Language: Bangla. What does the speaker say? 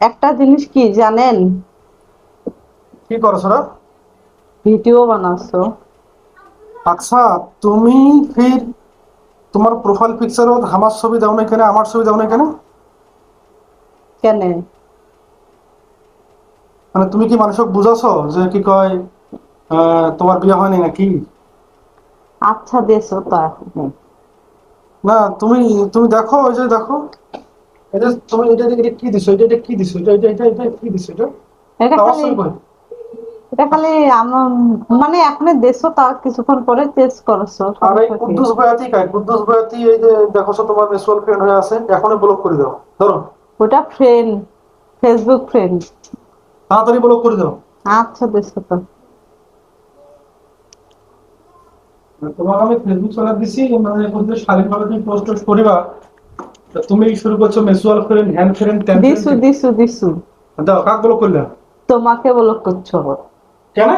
একটা জিনিস কি জানেন? কি করছো রে? ভিডিও বানাচ্ছো। আচ্ছা, তুমি ফির তোমার প্রোফাইল পিকচারও আমার ছবি দাও না কেন, আমার ছবি দাও না কেন? কেন? মানে তুমি কি মানুষক বুঝাছো যে কি কয় তোমার বিয়ে হয়নি নাকি? আচ্ছা দেছো তো এখন। না, তুমি তুমি দেখো, ওই যে দেখো, এটা তুমি এটা কি দিছো, এটা কি দিছো, এটা কি দিছো, এটা এটা আমার খালি ছবি কই? এটা খালি আমার মানে এখন দেছো তা কিছুক্ষণ পরে চেঞ্জ করছো, আর এই সমস্যা কি? কুদ্দুস বয়াতি কাই, কুদ্দুস বয়াতি এই যে দেখো তোমার মিউচুয়াল ফ্রেন্ড হয়ে আছে, এখনই ব্লক করে দাও। ধরো, ওটা ফ্রেন্ড, ফেসবুক ফ্রেন্ড। তাড়াতাড়ি ব্লক করে দাও। আচ্ছা দেছো তো। তোমাকে আমি ফেসবুক চালা দিছি, মানে স্বাধীনভাবে তুমি পোস্ট টোস্ট করিবা, তা তুমি শুরু করছো mutual friend, hand friend, tan friend. দিছু দিছু দিছু। দাও, কাক ব্লক করলে? তোমাকে ব্লক করছো। কেন?